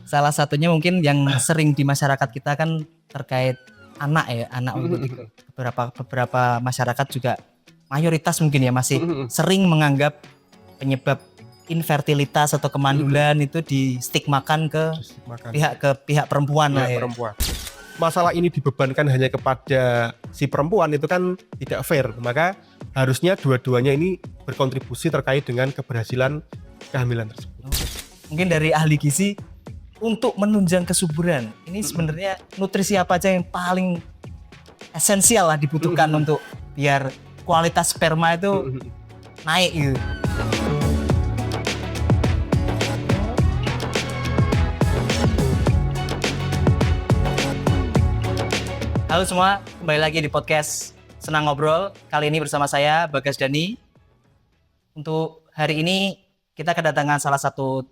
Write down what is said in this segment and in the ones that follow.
Salah satunya mungkin yang sering di masyarakat kita kan terkait anak ya, anak untuk beberapa masyarakat juga mayoritas mungkin ya masih sering menganggap penyebab infertilitas atau kemandulan itu distigmakan ke pihak perempuan lah ya. Perempuan. Masalah ini dibebankan hanya kepada si perempuan itu kan tidak fair. Maka harusnya dua-duanya ini berkontribusi terkait dengan keberhasilan kehamilan tersebut. Mungkin dari ahli gizi untuk menunjang kesuburan, ini sebenarnya nutrisi apa aja yang paling esensial lah dibutuhkan untuk biar kualitas sperma itu naik gitu. Halo semua, kembali lagi di podcast Senang Ngobrol. Kali ini bersama saya Bagas Dani. Untuk hari ini kita kedatangan salah satu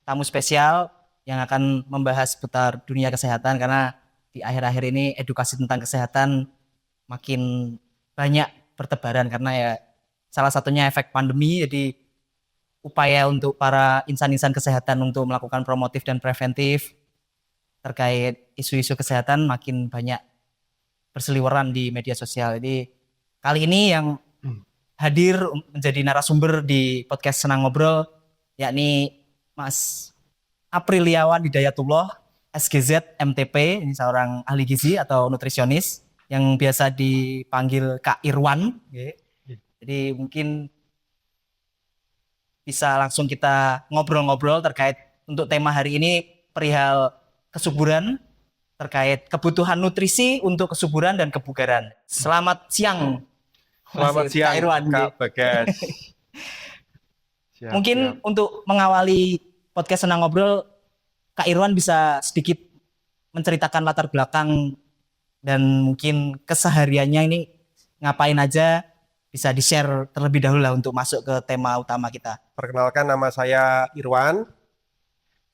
tamu spesial yang akan membahas seputar dunia kesehatan, karena di akhir-akhir ini edukasi tentang kesehatan makin banyak bertebaran karena ya salah satunya efek pandemi. Jadi upaya untuk para insan-insan kesehatan untuk melakukan promotif dan preventif terkait isu-isu kesehatan makin banyak berseliweran di media sosial. Jadi kali ini yang hadir menjadi narasumber di podcast Senang Ngobrol yakni Mas Apriliawan Hidayatullah, SGZ MTP, ini seorang ahli gizi atau nutrisionis yang biasa dipanggil Kak Irwan. Jadi mungkin bisa langsung kita ngobrol-ngobrol terkait untuk tema hari ini perihal kesuburan, terkait kebutuhan nutrisi untuk kesuburan dan kebugaran. Selamat siang. Selamat siang, Kak Irwan, Kak Bagas. Mungkin untuk mengawali podcast Senang Ngobrol, Kak Irwan bisa sedikit menceritakan latar belakang dan mungkin kesehariannya ini ngapain aja, bisa di-share terlebih dahulu lah untuk masuk ke tema utama kita. Perkenalkan, nama saya Irwan.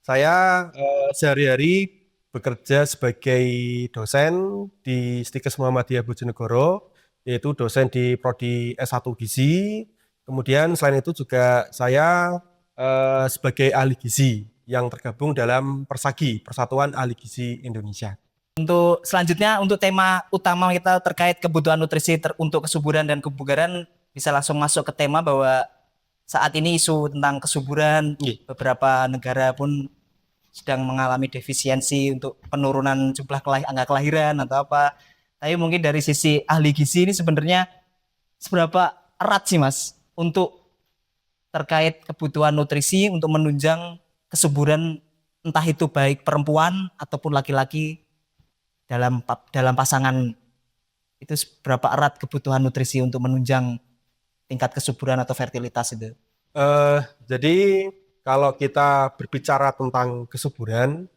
Saya sehari-hari bekerja sebagai dosen di Stikes Muhammadiyah Bojonegoro, yaitu dosen di Prodi S1 Gizi. Kemudian selain itu juga saya sebagai ahli gizi yang tergabung dalam Persagi, Persatuan Ahli Gizi Indonesia. Untuk selanjutnya, untuk tema utama kita terkait kebutuhan nutrisi untuk kesuburan dan kebugaran, bisa langsung masuk ke tema bahwa saat ini isu tentang kesuburan, beberapa negara pun sedang mengalami defisiensi untuk penurunan jumlah angka kelahiran atau apa. Tapi mungkin dari sisi ahli gizi ini sebenarnya seberapa erat sih Mas untuk terkait kebutuhan nutrisi untuk menunjang kesuburan, entah itu baik perempuan ataupun laki-laki dalam pasangan, itu seberapa erat kebutuhan nutrisi untuk menunjang tingkat kesuburan atau fertilitas itu? Jadi kalau kita berbicara tentang kesuburan,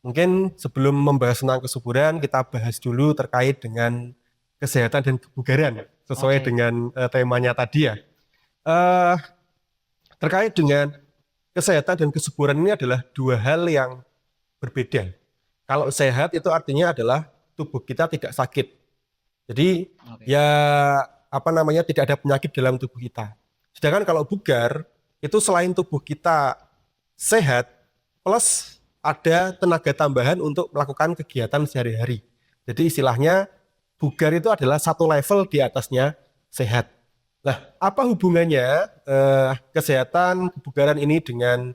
mungkin sebelum membahas tentang kesuburan kita bahas dulu terkait dengan kesehatan dan kebugaran sesuai dengan temanya tadi ya. Terkait dengan kesehatan dan kesuburan ini adalah dua hal yang berbeda. Kalau sehat itu artinya adalah tubuh kita tidak sakit. Jadi tidak ada penyakit dalam tubuh kita. Sedangkan kalau bugar itu selain tubuh kita sehat plus ada tenaga tambahan untuk melakukan kegiatan sehari-hari. Jadi istilahnya bugar itu adalah satu level di atasnya sehat. Nah, apa hubungannya kesehatan kebugaran ini dengan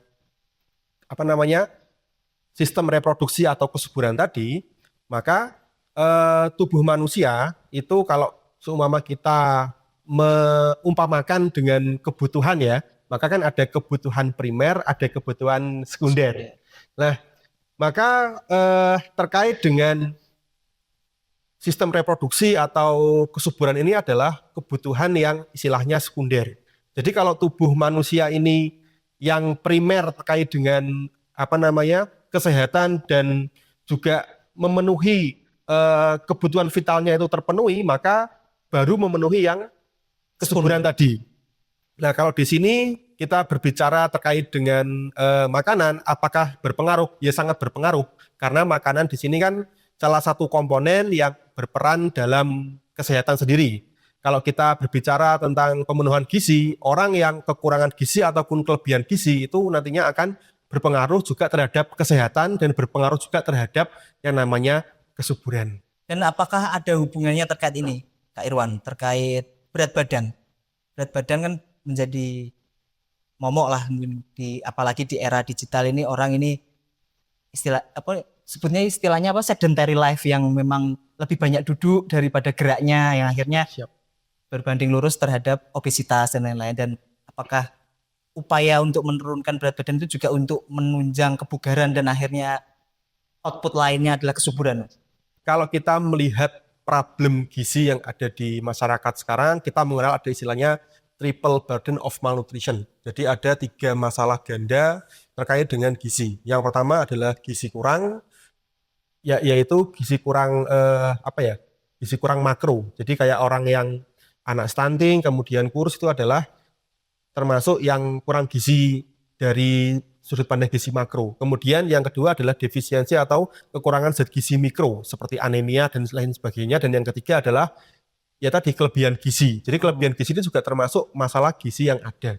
sistem reproduksi atau kesuburan tadi? Maka tubuh manusia itu kalau seumpama kita mengumpamakan dengan kebutuhan ya, maka kan ada kebutuhan primer, ada kebutuhan sekunder. Nah, maka terkait dengan sistem reproduksi atau kesuburan ini adalah kebutuhan yang istilahnya sekunder. Jadi kalau tubuh manusia ini yang primer terkait dengan kesehatan dan juga memenuhi kebutuhan vitalnya itu terpenuhi, maka baru memenuhi yang kesuburan tadi. Nah, kalau di sini kita berbicara terkait dengan makanan, apakah berpengaruh? Ya sangat berpengaruh, karena makanan di sini kan salah satu komponen yang berperan dalam kesehatan sendiri. Kalau kita berbicara tentang pemenuhan gizi, orang yang kekurangan gizi ataupun kelebihan gizi itu nantinya akan berpengaruh juga terhadap kesehatan dan berpengaruh juga terhadap yang namanya kesuburan. Dan apakah ada hubungannya terkait ini, Kak Irwan, terkait berat badan? Berat badan kan menjadi momok lah apalagi di era digital ini, orang ini istilahnya apa, sedentary life, yang memang lebih banyak duduk daripada geraknya, yang akhirnya berbanding lurus terhadap obesitas dan lain-lain. Dan apakah upaya untuk menurunkan berat badan itu juga untuk menunjang kebugaran dan akhirnya output lainnya adalah kesuburan? Kalau kita melihat problem gizi yang ada di masyarakat sekarang, kita mengenal ada istilahnya triple burden of malnutrition. Jadi ada 3 masalah ganda terkait dengan gizi. Yang pertama adalah gizi kurang, yaitu gizi kurang gizi kurang makro. Jadi kayak orang yang anak stunting kemudian kurus itu adalah termasuk yang kurang gizi dari sudut pandang gizi makro. Kemudian yang kedua adalah defisiensi atau kekurangan zat gizi mikro seperti anemia dan lain sebagainya. Dan yang ketiga adalah ya tadi kelebihan gizi. Jadi kelebihan gizi ini juga termasuk masalah gizi yang ada.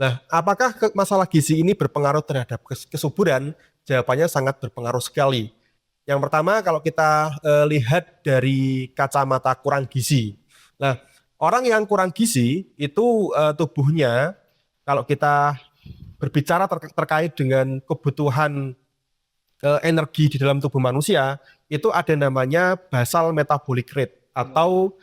Nah, apakah masalah gizi ini berpengaruh terhadap kesuburan? Jawabannya sangat berpengaruh sekali. Yang pertama, kalau kita lihat dari kacamata kurang gizi. Nah, orang yang kurang gizi itu tubuhnya, kalau kita berbicara terkait dengan kebutuhan energi di dalam tubuh manusia, itu ada namanya basal metabolic rate atau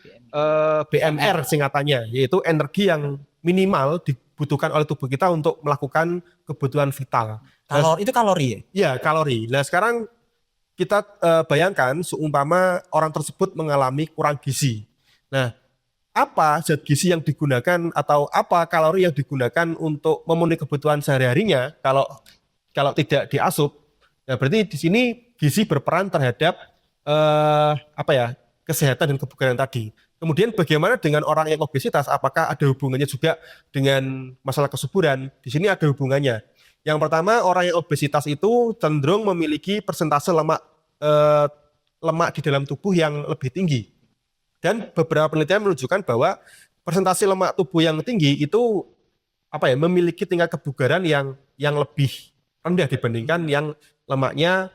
BMR singkatannya, yaitu energi yang minimal dibutuhkan oleh tubuh kita untuk melakukan kebutuhan vital. Itu kalori ya? Ya, kalori. Nah, sekarang kita bayangkan seumpama orang tersebut mengalami kurang gizi. Nah, apa zat gizi yang digunakan atau apa kalori yang digunakan untuk memenuhi kebutuhan sehari-harinya kalau tidak diasup? Nah, berarti di sini gizi berperan terhadap kesehatan dan kebugaran tadi. Kemudian bagaimana dengan orang yang obesitas? Apakah ada hubungannya juga dengan masalah kesuburan? Di sini ada hubungannya. Yang pertama, orang yang obesitas itu cenderung memiliki persentase lemak di dalam tubuh yang lebih tinggi. Dan beberapa penelitian menunjukkan bahwa persentase lemak tubuh yang tinggi itu memiliki tingkat kebugaran yang lebih rendah dibandingkan yang lemaknya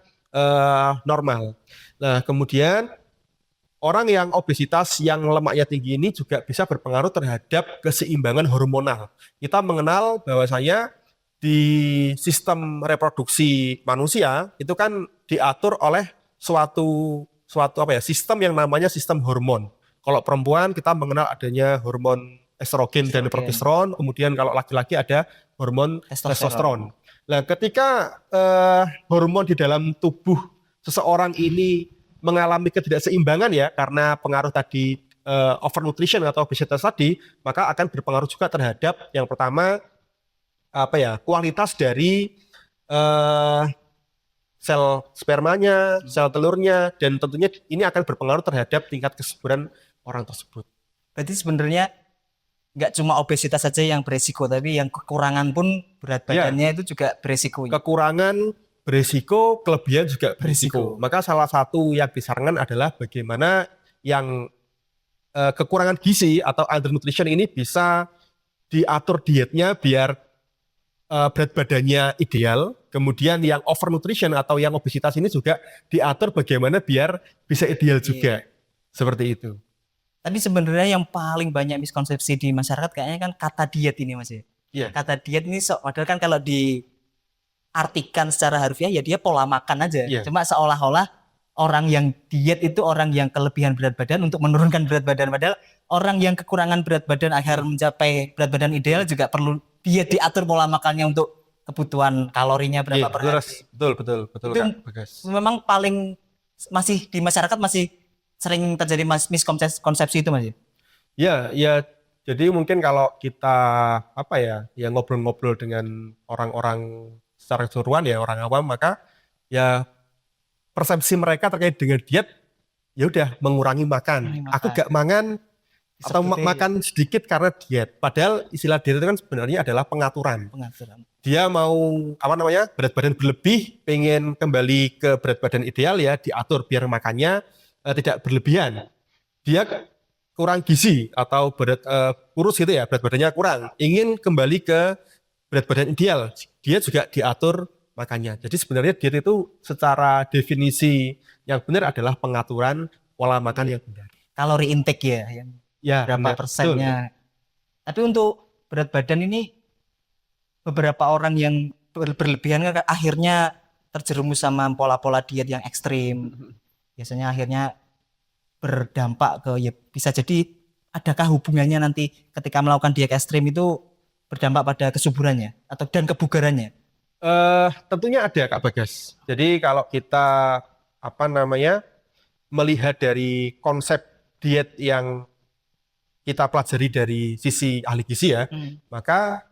normal. Nah, kemudian orang yang obesitas yang lemaknya tinggi ini juga bisa berpengaruh terhadap keseimbangan hormonal. Kita mengenal bahwasanya di sistem reproduksi manusia itu kan diatur oleh suatu sistem yang namanya sistem hormon. Kalau perempuan kita mengenal adanya hormon estrogen dan progesteron, kemudian kalau laki-laki ada hormon testosteron. Nah, ketika hormon di dalam tubuh seseorang ini mengalami ketidakseimbangan ya karena pengaruh tadi overnutrition atau obesitas tadi, maka akan berpengaruh juga terhadap yang pertama kualitas dari sel spermanya, sel telurnya, dan tentunya ini akan berpengaruh terhadap tingkat kesuburan orang tersebut. Berarti sebenarnya nggak cuma obesitas saja yang beresiko, tapi yang kekurangan pun berat badannya itu juga beresiko. Kekurangan beresiko, kelebihan juga beresiko. Maka salah satu yang disarankan adalah bagaimana yang kekurangan gizi atau undernutrition ini bisa diatur dietnya biar berat badannya ideal. Kemudian yang overnutrition atau yang obesitas ini juga diatur bagaimana biar bisa ideal juga. Seperti itu. Tapi sebenarnya yang paling banyak miskonsepsi di masyarakat kayaknya kan kata diet ini, Mas ya. Yeah. Kata diet ini padahal kan kalau diartikan secara harfiah ya dia pola makan aja. Yeah. Cuma seolah-olah orang yang diet itu orang yang kelebihan berat badan untuk menurunkan berat badan, padahal orang yang kekurangan berat badan agar mencapai berat badan ideal juga perlu diet, diatur pola makannya untuk kebutuhan kalorinya berapa per hari. Betul itu Kak Bagas. Memang paling masih di masyarakat masih sering terjadi miskonsepsi itu, Mas. Ya, jadi mungkin kalau kita ngobrol-ngobrol dengan orang-orang secara keseluruhan ya orang awam, maka ya persepsi mereka terkait dengan diet ya udah mengurangi makan. Aku gak mangan atau makan sedikit karena diet. Padahal istilah diet itu kan sebenarnya adalah pengaturan. Dia mau berat badan berlebih, pengen kembali ke berat badan ideal ya diatur biar makannya tidak berlebihan. Dia kurang gizi atau kurus gitu ya, berat badannya kurang, ingin kembali ke berat badan ideal, dia juga diatur makannya. Jadi sebenarnya diet itu secara definisi yang benar adalah pengaturan pola makan yang benar. Kalori intake ya, yang Ya, berapa benar. persennya. Tapi untuk berat badan ini beberapa orang yang berlebihan kan akhirnya terjerumus sama pola-pola diet yang ekstrim. Biasanya akhirnya berdampak ke ya bisa jadi adakah hubungannya nanti ketika melakukan diet ekstrim itu berdampak pada kesuburannya atau dan kebugarannya? Tentunya ada Kak Bagas. Jadi kalau kita melihat dari konsep diet yang kita pelajari dari sisi ahli gizi ya, maka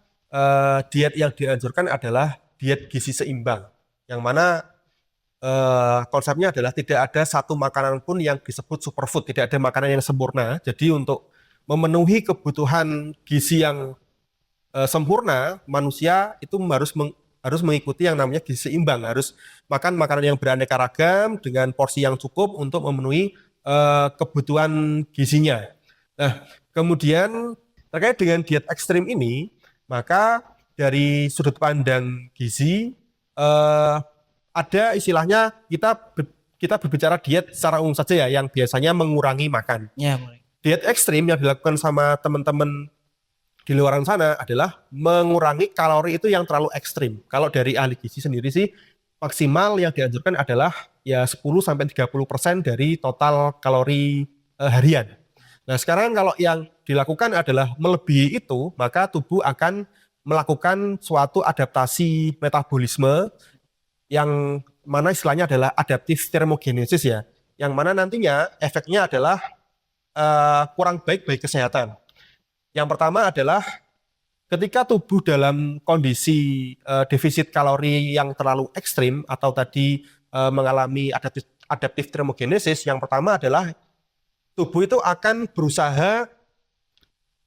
diet yang dianjurkan adalah diet gizi seimbang, yang mana konsepnya adalah tidak ada satu makanan pun yang disebut superfood, tidak ada makanan yang sempurna. Jadi untuk memenuhi kebutuhan gizi yang sempurna, manusia itu harus mengikuti yang namanya gizi seimbang, harus makan makanan yang beraneka ragam dengan porsi yang cukup untuk memenuhi kebutuhan gizinya. Nah, kemudian terkait dengan diet ekstrim ini, maka dari sudut pandang gizi ada istilahnya kita berbicara diet secara umum saja ya, yang biasanya mengurangi makan. Ya, mulai. Diet ekstrim yang dilakukan sama teman-teman di luar sana adalah mengurangi kalori itu yang terlalu ekstrim. Kalau dari ahli gizi sendiri sih maksimal yang dianjurkan adalah ya 10-30% dari total kalori harian. Nah, sekarang kalau yang dilakukan adalah melebihi itu, maka tubuh akan melakukan suatu adaptasi metabolisme yang mana istilahnya adalah adaptif thermogenesis ya, yang mana nantinya efeknya adalah kurang baik bagi kesehatan. Yang pertama adalah ketika tubuh dalam kondisi defisit kalori yang terlalu ekstrim atau tadi mengalami adaptif thermogenesis, yang pertama adalah tubuh itu akan berusaha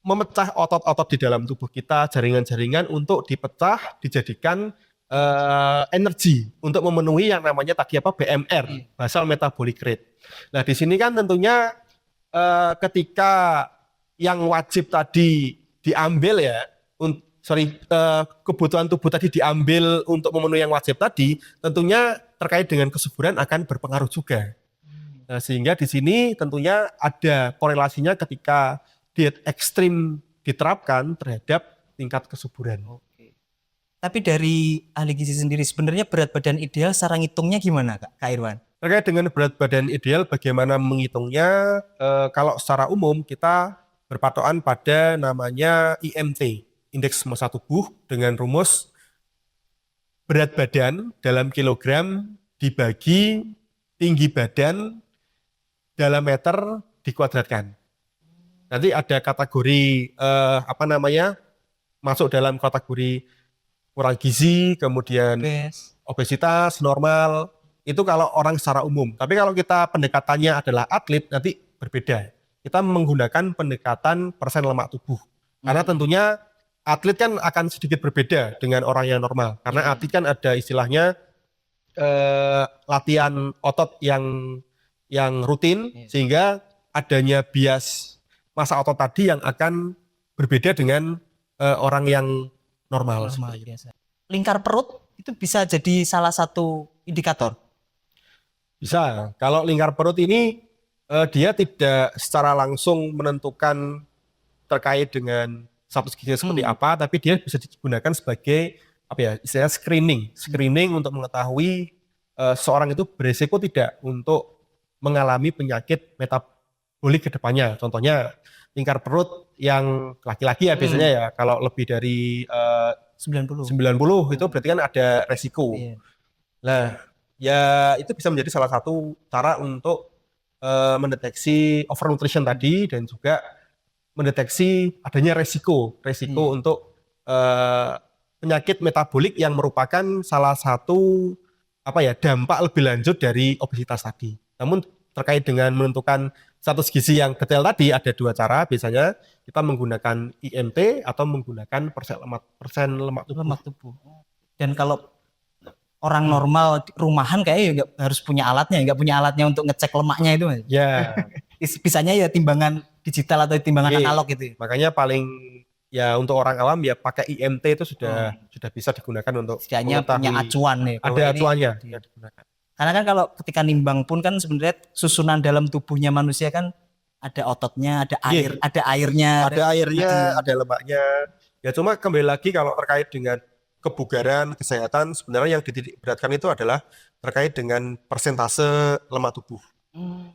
memecah otot-otot di dalam tubuh kita, jaringan-jaringan untuk dipecah, dijadikan energi untuk memenuhi yang namanya tadi BMR, basal metabolic rate. Nah, di sini kan tentunya ketika yang wajib tadi diambil ya, kebutuhan tubuh tadi diambil untuk memenuhi yang wajib tadi, tentunya terkait dengan kesuburan akan berpengaruh juga. Nah, sehingga di sini tentunya ada korelasinya ketika diet ekstrim diterapkan terhadap tingkat kesuburan. Oke. Tapi dari ahli gizi sendiri sebenarnya berat badan ideal secara ngitungnya gimana Kak Irwan? Terkait dengan berat badan ideal bagaimana menghitungnya, kalau secara umum kita berpatokan pada namanya IMT, indeks massa tubuh, dengan rumus berat badan dalam kilogram dibagi tinggi badan dalam meter dikuadratkan. Nanti ada kategori masuk dalam kategori kurang gizi, kemudian obesitas, normal, itu kalau orang secara umum. Tapi kalau kita pendekatannya adalah atlet, nanti berbeda. Kita menggunakan pendekatan persen lemak tubuh. Karena tentunya atlet kan akan sedikit berbeda dengan orang yang normal. Karena atlet kan ada istilahnya latihan otot yang rutin, sehingga adanya bias massa otot tadi yang akan berbeda dengan orang yang normal biasa. Lingkar perut itu bisa jadi salah satu indikator? Bisa. Kalau lingkar perut ini dia tidak secara langsung menentukan terkait dengan status gizi seperti apa, tapi dia bisa digunakan sebagai istilah screening untuk mengetahui seorang itu beresiko tidak untuk mengalami penyakit metabolik ke depannya. Contohnya lingkar perut yang laki-laki ya biasanya ya, kalau lebih dari 90 itu berarti kan ada resiko. Nah, ya itu bisa menjadi salah satu cara untuk mendeteksi overnutrition tadi, dan juga mendeteksi adanya resiko untuk penyakit metabolik yang merupakan salah satu dampak lebih lanjut dari obesitas tadi. Namun terkait dengan menentukan status gizi yang detail tadi ada dua cara, biasanya kita menggunakan IMT atau menggunakan persen lemak tubuh. Dan kalau orang normal rumahan kayaknya nggak harus punya alatnya, nggak punya alatnya untuk ngecek lemaknya itu. Ya. Bisanya ya timbangan digital atau timbangan analog gitu. Makanya paling ya untuk orang awam ya pakai IMT itu sudah bisa digunakan untuk Setidaknya punya mengetahui. acuan nih. bahwa Ada ini- acuannya yang digunakan. Karena kan kalau ketika nimbang pun kan sebenarnya susunan dalam tubuhnya manusia kan ada ototnya, ada air, ada airnya, Ada airnya, ada lemaknya. Ya cuma kembali lagi kalau terkait dengan kebugaran, kesehatan, sebenarnya yang dititik beratkan itu adalah terkait dengan persentase lemak tubuh.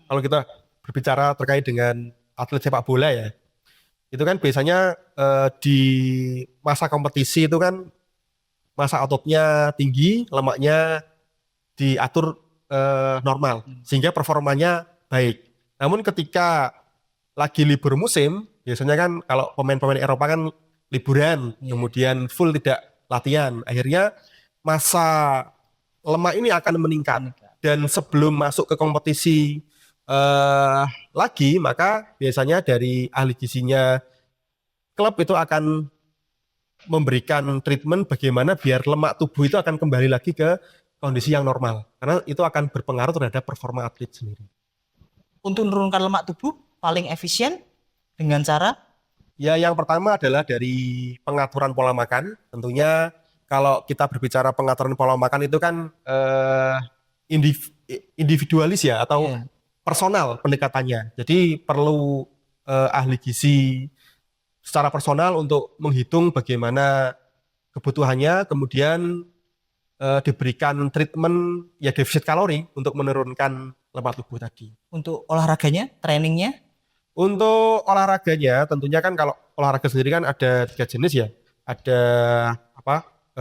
Kalau kita berbicara terkait dengan atlet sepak bola ya, itu kan biasanya di masa kompetisi itu kan masa ototnya tinggi, lemaknya diatur normal, sehingga performanya baik. Namun ketika lagi libur musim, biasanya kan kalau pemain-pemain Eropa kan liburan, kemudian full tidak latihan, akhirnya masa lemak ini akan meningkat. Dan sebelum masuk ke kompetisi lagi, maka biasanya dari ahli gizinya klub itu akan memberikan treatment bagaimana biar lemak tubuh itu akan kembali lagi ke kondisi yang normal. Karena itu akan berpengaruh terhadap performa atlet sendiri. Untuk menurunkan lemak tubuh paling efisien dengan cara Ya, yang pertama adalah dari pengaturan pola makan. Tentunya kalau kita berbicara pengaturan pola makan itu kan individualis ya, atau Iya. personal pendekatannya. Jadi perlu ahli gizi secara personal untuk menghitung bagaimana kebutuhannya, kemudian diberikan treatment ya defisit kalori untuk menurunkan lemak tubuh tadi. untuk olahraganya, trainingnya, Untuk olahraganya tentunya kan kalau olahraga sendiri kan ada 3 jenis ya. Ada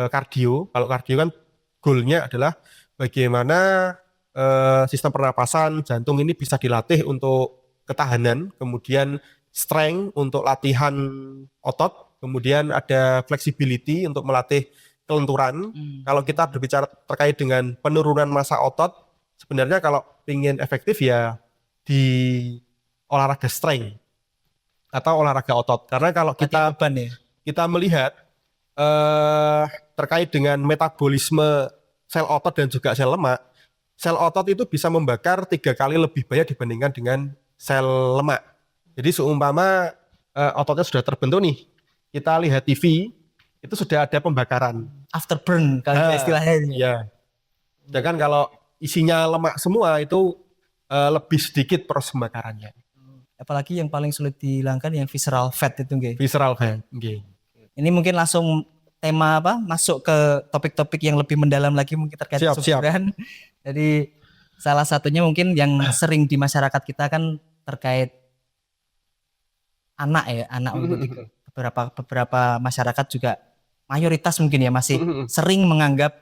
kardio. Kalau kardio kan goalnya adalah bagaimana sistem pernapasan jantung ini bisa dilatih untuk ketahanan, kemudian strength untuk latihan otot, kemudian ada flexibility untuk melatih kelenturan. Kalau kita berbicara terkait dengan penurunan massa otot, sebenarnya kalau ingin efektif ya di olahraga strength atau olahraga otot. Karena kalau latihan kita beban ya. kita melihat terkait dengan metabolisme sel otot dan juga sel lemak, sel otot itu bisa membakar 3 kali lebih banyak dibandingkan dengan sel lemak. Jadi seumpama ototnya sudah terbentuk nih, kita lihat TV, itu sudah ada pembakaran. Afterburn kalau istilahnya. Ya. Sedangkan kalau isinya lemak semua itu lebih sedikit proses pembakarannya. Apalagi yang paling sulit dihilangkan yang visceral fat itu nggih. Visceral fat. Okay. Ini mungkin langsung tema masuk ke topik-topik yang lebih mendalam lagi mungkin terkait Siap. kesuburan. Jadi salah satunya mungkin yang sering di masyarakat kita kan terkait anak untuk beberapa masyarakat juga mayoritas mungkin ya masih sering menganggap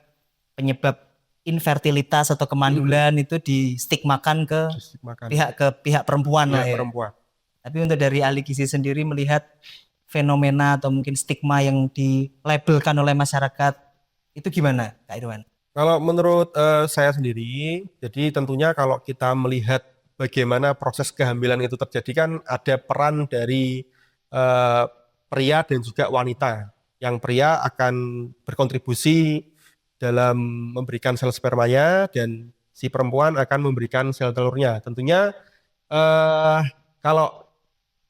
penyebab infertilitas atau kemandulan itu distigmakan ke pihak perempuan lah ya. Perempuan. Tapi untuk dari ahli gizi sendiri melihat fenomena atau mungkin stigma yang dilabelkan oleh masyarakat itu gimana, Kak Irwan? Kalau menurut saya sendiri, jadi tentunya kalau kita melihat bagaimana proses kehamilan itu terjadi kan ada peran dari pria dan juga wanita. Yang pria akan berkontribusi dalam memberikan sel spermanya dan si perempuan akan memberikan sel telurnya. Tentunya kalau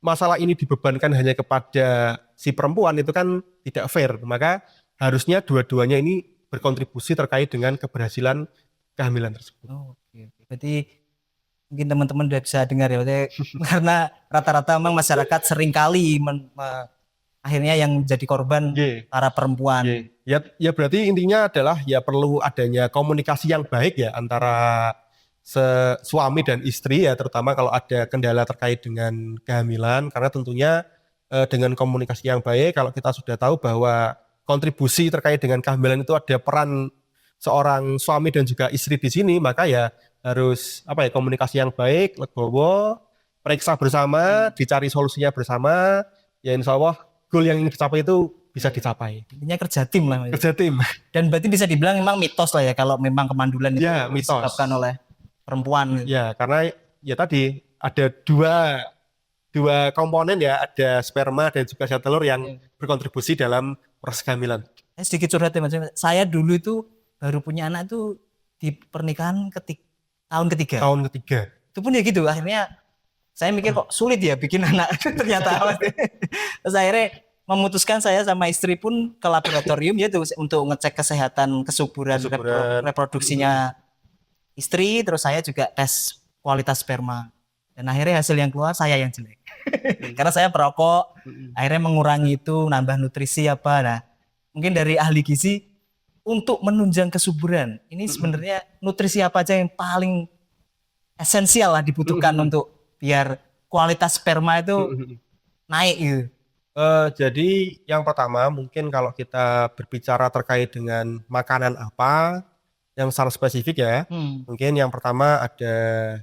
masalah ini dibebankan hanya kepada si perempuan itu kan tidak fair. Maka harusnya dua-duanya ini berkontribusi terkait dengan keberhasilan kehamilan tersebut. Oke. Berarti mungkin teman-teman udah bisa dengar ya, karena rata-rata memang masyarakat seringkali akhirnya yang jadi korban para perempuan. Ya berarti intinya adalah ya perlu adanya komunikasi yang baik ya antara suami dan istri ya, terutama kalau ada kendala terkait dengan kehamilan, karena tentunya dengan komunikasi yang baik, kalau kita sudah tahu bahwa kontribusi terkait dengan kehamilan itu ada peran seorang suami dan juga istri di sini, maka ya harus komunikasi yang baik, legowo, periksa bersama, dicari solusinya bersama, ya insya Allah goal yang ingin dicapai itu bisa dicapai. Intinya kerja tim lah. Kerja tim. Dan berarti bisa dibilang memang mitos lah ya kalau memang kemandulan itu ya, disebabkan oleh perempuan. Ya, karena ya tadi ada dua komponen ya, ada sperma dan juga sel telur yang berkontribusi dalam proses kehamilan. Sedikit curhat ya Mas. Saya dulu itu baru punya anak itu di pernikahan tahun ketiga. Tahun ketiga. Itu pun ya gitu, akhirnya saya mikir kok sulit ya bikin anak ternyata. Terus akhirnya memutuskan saya sama istri pun ke laboratorium ya untuk ngecek kesehatan kesuburan reproduksinya istri, terus saya juga tes kualitas sperma. Dan akhirnya hasil yang keluar saya yang jelek. Karena saya perokok, akhirnya mengurangi itu, nambah nutrisi apa. Nah, mungkin dari ahli gizi untuk menunjang kesuburan, ini sebenarnya nutrisi apa aja yang paling esensial lah dibutuhkan untuk biar kualitas sperma itu naik gitu. Jadi yang pertama mungkin kalau kita berbicara terkait dengan makanan apa yang secara spesifik ya, mungkin yang pertama ada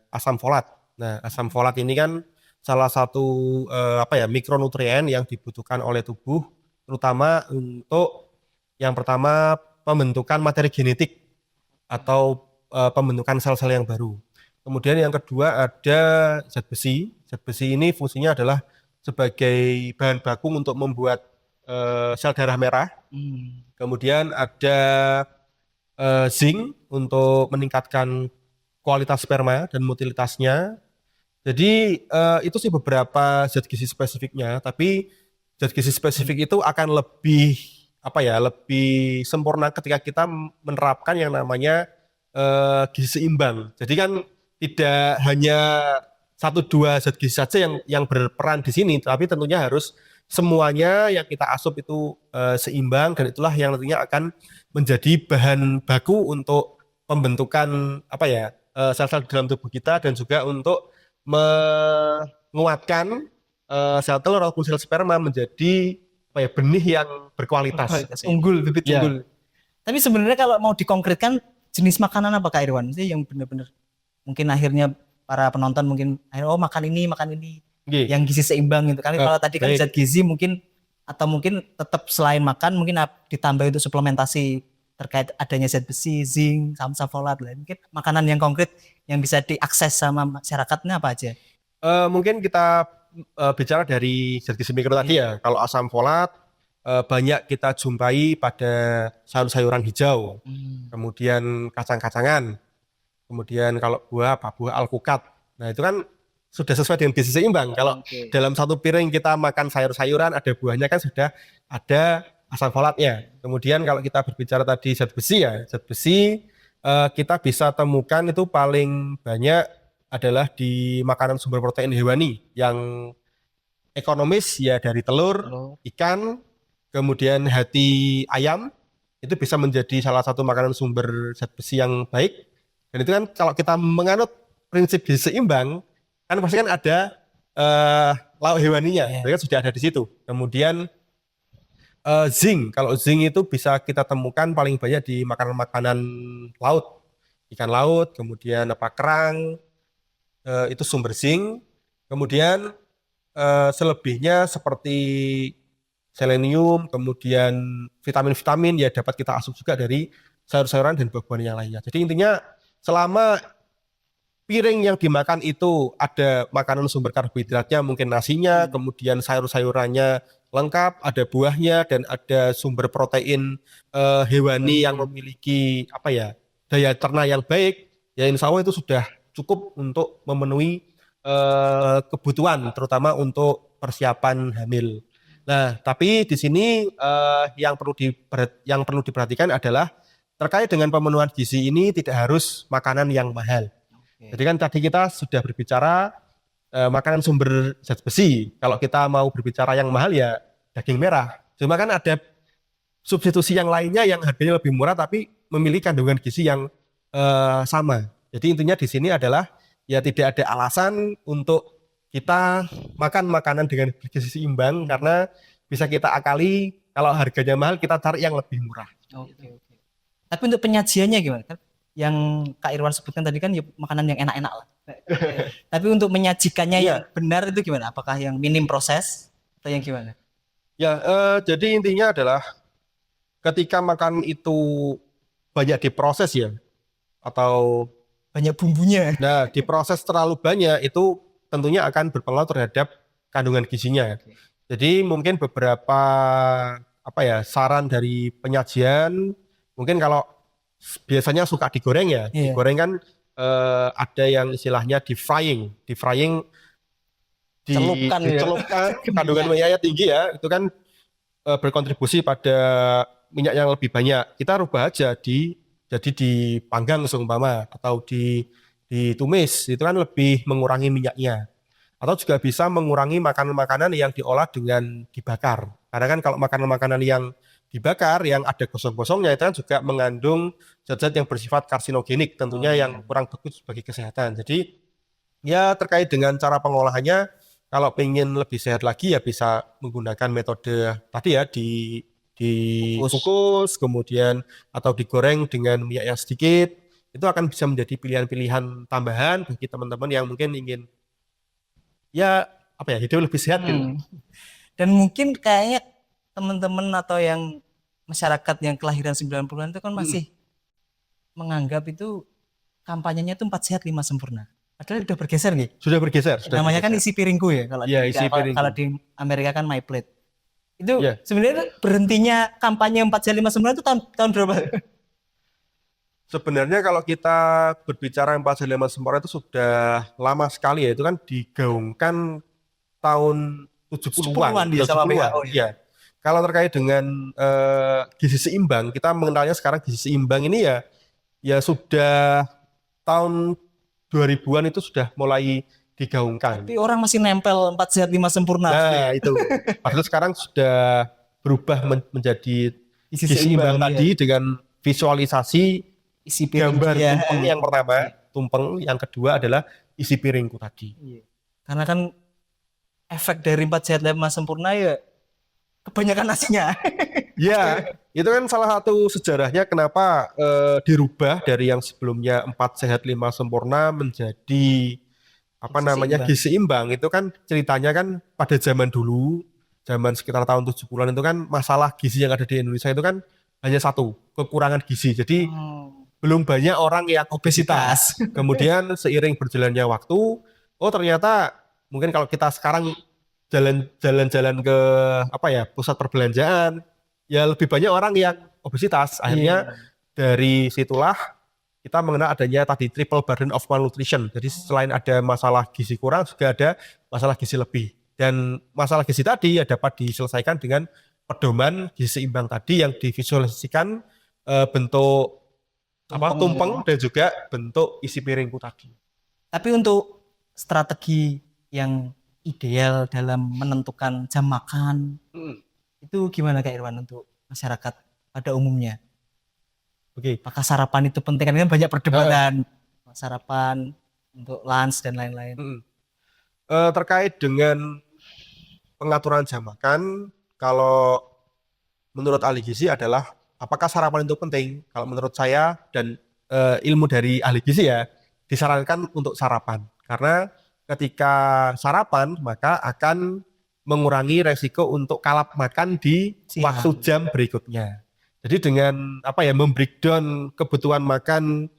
asam folat. Nah, asam folat ini kan salah satu mikronutrien yang dibutuhkan oleh tubuh, terutama untuk yang pertama pembentukan materi genetik atau pembentukan sel-sel yang baru. Kemudian yang kedua ada zat besi. Zat besi ini fungsinya adalah sebagai bahan baku untuk membuat sel darah merah. Kemudian ada zinc untuk meningkatkan kualitas sperma dan motilitasnya. Jadi itu sih beberapa zat gizi spesifiknya, tapi zat gizi spesifik itu akan lebih lebih sempurna ketika kita menerapkan yang namanya gizi seimbang. Jadi kan tidak hanya 1-2 zat gizi saja yang berperan di sini, tapi tentunya harus semuanya yang kita asup itu seimbang, dan itulah yang nantinya akan menjadi bahan baku untuk pembentukan sel-sel dalam tubuh kita, dan juga untuk menguatkan sel telur ataupun sel sperma menjadi benih yang berkualitas. Unggul, bibit Ya. unggul. Tapi sebenarnya kalau mau dikonkretkan jenis makanan apa Kak Irwan sih yang benar-benar mungkin akhirnya para penonton mungkin makan ini yang gizi seimbang gitu. Kalau tadi kan baik. zat gizi mungkin atau mungkin tetap selain makan mungkin ditambah untuk suplementasi terkait adanya zat besi, zinc, asam folat lah. Mungkin makanan yang konkret yang bisa diakses sama masyarakatnya apa aja? Mungkin kita bicara dari zat gizi mikro tadi ya. Kalau asam folat banyak kita jumpai pada sayur-sayuran hijau, kemudian kacang-kacangan, kemudian kalau buah alpukat. Nah itu kan sudah sesuai dengan gizi seimbang. Kalau dalam satu piring kita makan sayur-sayuran ada buahnya kan sudah ada asam folatnya. Kemudian kalau kita berbicara tadi zat besi ya, zat besi kita bisa temukan itu paling banyak adalah di makanan sumber protein hewani yang ekonomis ya, dari telur, ikan, kemudian hati ayam, itu bisa menjadi salah satu makanan sumber zat besi yang baik. Dan itu kan kalau kita menganut prinsip gizi seimbang, kan pasti kan ada lauk hewaninya, kan sudah ada di situ. Kemudian zinc, kalau zinc itu bisa kita temukan paling banyak di makanan-makanan laut, ikan laut, kemudian kerang, itu sumber zinc. Kemudian selebihnya seperti selenium, kemudian vitamin-vitamin ya dapat kita asup juga dari sayur-sayuran dan buah-buahan yang lainnya. Jadi intinya selama piring yang dimakan itu ada makanan sumber karbohidratnya, mungkin nasinya, kemudian sayur-sayurannya lengkap, ada buahnya, dan ada sumber protein hewani yang memiliki daya cerna yang baik, ya insya Allah itu sudah cukup untuk memenuhi kebutuhan, terutama untuk persiapan hamil. Nah, tapi di sini yang perlu diperhatikan adalah terkait dengan pemenuhan gizi ini tidak harus makanan yang mahal. Jadi kan tadi kita sudah berbicara makanan sumber zat besi. Kalau kita mau berbicara yang mahal ya daging merah. Cuma kan ada substitusi yang lainnya yang harganya lebih murah tapi memiliki kandungan gizi yang sama. Jadi intinya di sini adalah ya tidak ada alasan untuk kita makan makanan dengan gizi seimbang, karena bisa kita akali kalau harganya mahal kita cari yang lebih murah. Oke. Tapi untuk penyajiannya gimana kan? Yang Kak Irwan sebutkan tadi kan ya makanan yang enak-enak lah. Tapi untuk menyajikannya yang benar itu gimana? Apakah yang minim proses atau yang gimana? Ya, jadi intinya adalah ketika makan itu banyak diproses ya, atau banyak bumbunya. Nah, diproses terlalu banyak itu tentunya akan berpengaruh terhadap kandungan gizinya. Jadi mungkin beberapa saran dari penyajian, mungkin kalau biasanya suka digoreng ya, digoreng kan ada yang istilahnya deep frying, dicelupkan kandungan minyaknya tinggi ya, itu kan berkontribusi pada minyak yang lebih banyak, kita rubah aja jadi dipanggang seumpama atau ditumis, itu kan lebih mengurangi minyaknya. Atau juga bisa mengurangi makanan-makanan yang diolah dengan dibakar. Karena kan kalau makanan-makanan yang dibakar, yang ada gosong-gosongnya itu kan juga mengandung zat-zat yang bersifat karsinogenik, tentunya yang kurang bagus bagi kesehatan. Jadi ya terkait dengan cara pengolahannya, kalau pengen lebih sehat lagi ya bisa menggunakan metode tadi ya dikukus kemudian atau digoreng dengan minyak yang sedikit. Itu akan bisa menjadi pilihan-pilihan tambahan bagi teman-teman yang mungkin ingin ya apa ya hidup lebih sehat gitu. Dan mungkin kayaknya teman-teman atau yang masyarakat yang kelahiran 90-an itu kan masih menganggap itu kampanyenya itu 4 sehat 5 sempurna. Padahal udah bergeser nih. Sudah bergeser. Namanya kan isi piringku ya kalau Ya, di, isi piringku. kalau di Amerika kan My Plate. Itu Ya. sebenarnya berhentinya kampanye 4 sehat 5 sempurna itu tahun berapa? Sebenarnya kalau kita berbicara 4 sehat 5 sempurna itu sudah lama sekali ya. Itu kan digaungkan tahun 70-an. dia sama WHO ya. Ya. Kalau terkait dengan gizi seimbang, kita mengenalnya sekarang gizi seimbang ini ya sudah tahun 2000-an itu sudah mulai digaungkan. Tapi orang masih nempel 4 sehat 5 sempurna. Nah, itu. Padahal sekarang sudah berubah menjadi gizi seimbang tadi dengan visualisasi isi piring gambar ya. tumpeng yang pertama, tumpeng, yang kedua adalah isi piringku tadi. Karena kan efek dari 4 sehat 5 sempurna ya kebanyakan nasinya. Ya, itu kan salah satu sejarahnya kenapa dirubah dari yang sebelumnya 4 sehat 5 sempurna menjadi apa Gizi namanya seimbang. gizi seimbang. Itu kan ceritanya kan pada zaman dulu, zaman sekitar tahun 70-an itu kan masalah gizi yang ada di Indonesia itu kan hanya satu, kekurangan gizi. Jadi belum banyak orang yang obesitas. Kemudian seiring berjalannya waktu, oh ternyata mungkin kalau kita sekarang jalan-jalan ke apa ya pusat perbelanjaan, ya lebih banyak orang yang obesitas. Akhirnya dari situlah kita mengenal adanya tadi triple burden of malnutrition. Jadi selain ada masalah gizi kurang, juga ada masalah gizi lebih. Dan masalah gizi tadi ya dapat diselesaikan dengan pedoman gizi seimbang tadi yang divisualisasikan bentuk tumpeng dan juga bentuk isi piringku tadi. Tapi untuk strategi yang ideal dalam menentukan jam makan itu gimana Kak Irwan untuk masyarakat pada umumnya? Oke. Apakah sarapan itu penting? Kan banyak perdebatan sarapan untuk lunch dan lain-lain. Terkait dengan pengaturan jam makan, kalau menurut ahli gizi adalah apakah sarapan itu penting? Kalau menurut saya dan ilmu dari ahli gizi ya, disarankan untuk sarapan. Karena ketika sarapan maka akan mengurangi resiko untuk kalap makan di waktu jam berikutnya. Jadi dengan apa ya membreakdown kebutuhan makan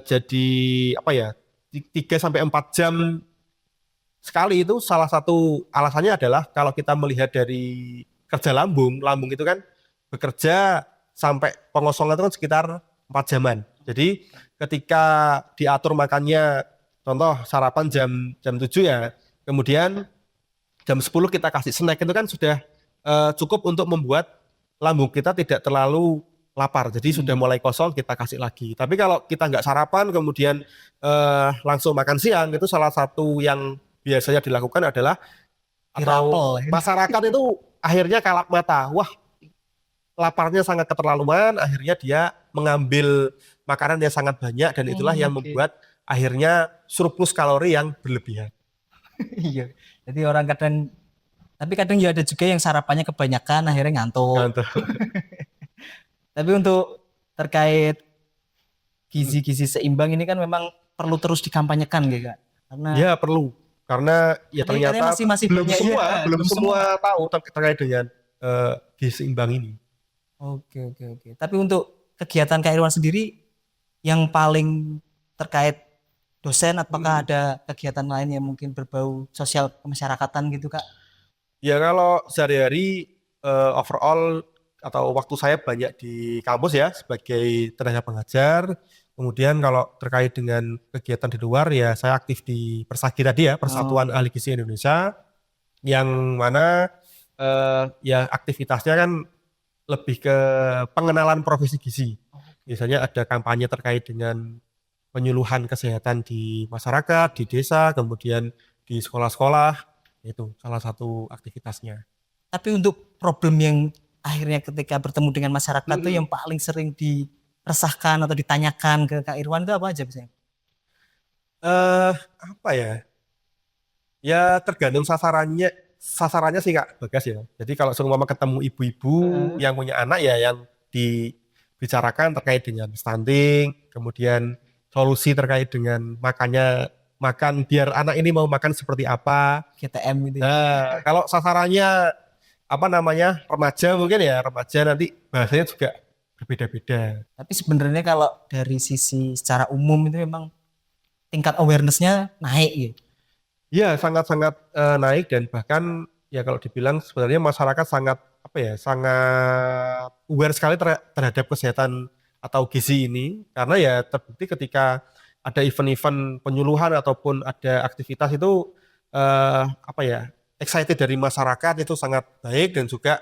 jadi apa ya 3-4 jam sekali, itu salah satu alasannya adalah kalau kita melihat dari kerja lambung itu kan bekerja sampai pengosongan itu kan sekitar 4 jaman. Jadi ketika diatur makannya, contoh sarapan jam 7 ya, kemudian jam 10 kita kasih snack, itu kan sudah cukup untuk membuat lambung kita tidak terlalu lapar. Jadi sudah mulai kosong, kita kasih lagi. Tapi kalau kita nggak sarapan, kemudian langsung makan siang, itu salah satu yang biasanya dilakukan adalah atau masyarakat itu akhirnya kalap mata. Wah, laparnya sangat keterlaluan, akhirnya dia mengambil makanan yang sangat banyak dan itulah yang membuat akhirnya surplus kalori yang berlebihan. Iya. Jadi orang tapi kadang ya ada juga yang sarapannya kebanyakan akhirnya ngantuk. Tapi untuk terkait gizi-gizi seimbang ini kan memang perlu terus dikampanyekan gitu Kak. Karena ya perlu. Karena ya ternyata belum semua tahu terkait dengan gizi seimbang ini. Oke. Tapi untuk kegiatan Kak Irwan sendiri yang paling terkait dosen, apakah ada kegiatan lain yang mungkin berbau sosial kemasyarakatan gitu Kak? Ya kalau sehari-hari overall atau waktu saya banyak di kampus ya sebagai tenaga pengajar. Kemudian kalau terkait dengan kegiatan di luar ya saya aktif di Persagi tadi ya, Persatuan Ahli Gizi Indonesia, yang mana ya aktivitasnya kan lebih ke pengenalan profesi gizi. Misalnya ada kampanye terkait dengan penyuluhan kesehatan di masyarakat, di desa, kemudian di sekolah-sekolah, itu salah satu aktivitasnya. Tapi untuk problem yang akhirnya ketika bertemu dengan masyarakat tuh Mm-mm. yang paling sering diresahkan atau ditanyakan ke Kak Irwan itu apa aja biasanya? Apa ya? Ya tergantung sasarannya sih Kak Bagas ya. Jadi kalau seumpama ketemu ibu-ibu Heeh. yang punya anak ya yang dibicarakan terkait dengan stunting, kemudian solusi terkait dengan makan biar anak ini mau makan seperti apa. GTM gitu ya. Nah, kalau sasarannya apa namanya remaja mungkin ya remaja nanti bahasanya juga berbeda-beda. Tapi sebenarnya kalau dari sisi secara umum itu memang tingkat awareness-nya naik gitu. Iya, sangat-sangat naik dan bahkan ya kalau dibilang sebenarnya masyarakat sangat apa ya, sangat aware sekali terhadap kesehatan atau gizi ini karena ya terbukti ketika ada event-event penyuluhan ataupun ada aktivitas itu apa ya, excited dari masyarakat itu sangat baik dan juga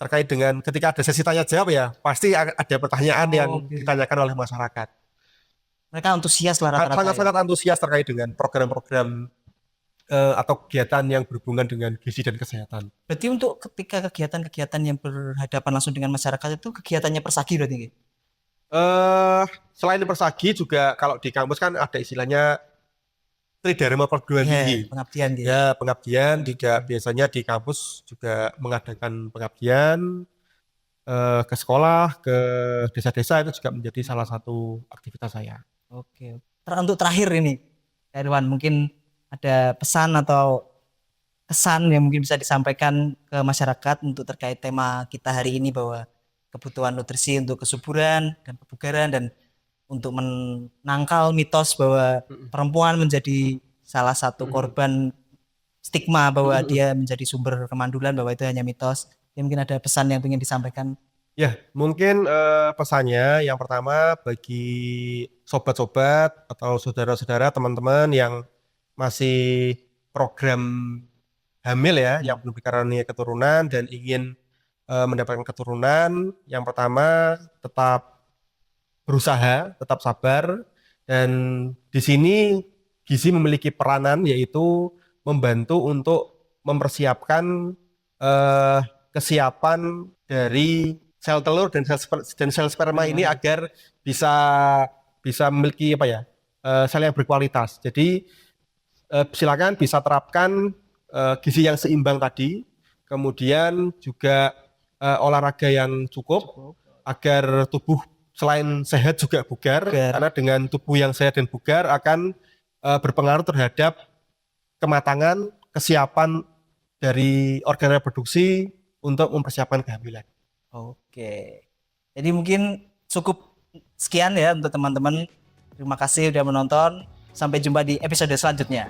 terkait dengan ketika ada sesi tanya jawab ya pasti ada pertanyaan yang Oh, gitu. ditanyakan oleh masyarakat. Mereka antusias lah rata-rata ya. Sangat-sangat antusias terkait dengan program-program atau kegiatan yang berhubungan dengan gizi dan kesehatan. Berarti untuk ketika kegiatan-kegiatan yang berhadapan langsung dengan masyarakat itu kegiatannya persagi berarti gitu? eh Selain persagi juga kalau di kampus kan ada istilahnya Tridharma perguruan Iya, tinggi. pengabdian gitu. Ya, pengabdian tidak biasanya di kampus juga mengadakan pengabdian ke sekolah, ke desa-desa itu juga menjadi salah satu aktivitas saya. Oke. Untuk terakhir ini, Kak Irwan, mungkin ada pesan atau kesan yang mungkin bisa disampaikan ke masyarakat untuk terkait tema kita hari ini bahwa kebutuhan nutrisi untuk kesuburan dan kebugaran dan untuk menangkal mitos bahwa Mm-mm. perempuan menjadi salah satu Mm-mm. korban stigma bahwa Mm-mm. dia menjadi sumber kemandulan bahwa itu hanya mitos. Ya, mungkin ada pesan yang ingin disampaikan. Ya, mungkin pesannya yang pertama bagi sobat-sobat atau saudara-saudara, teman-teman yang masih program hamil ya, yang belum dikaruniai keturunan dan ingin mendapatkan keturunan, yang pertama tetap berusaha, tetap sabar, dan di sini gizi memiliki peranan yaitu membantu untuk mempersiapkan eh, kesiapan dari sel telur dan sel sperma ini agar bisa bisa memiliki apa ya sel yang berkualitas. Jadi silakan bisa terapkan gizi yang seimbang tadi, kemudian juga olahraga yang cukup agar tubuh selain sehat juga bugar, Bugar. karena dengan tubuh yang sehat dan bugar akan berpengaruh terhadap kematangan, kesiapan dari organ reproduksi untuk mempersiapkan kehamilan. Oke. Jadi mungkin cukup sekian ya untuk teman-teman. Terima kasih sudah menonton. Sampai jumpa di episode selanjutnya.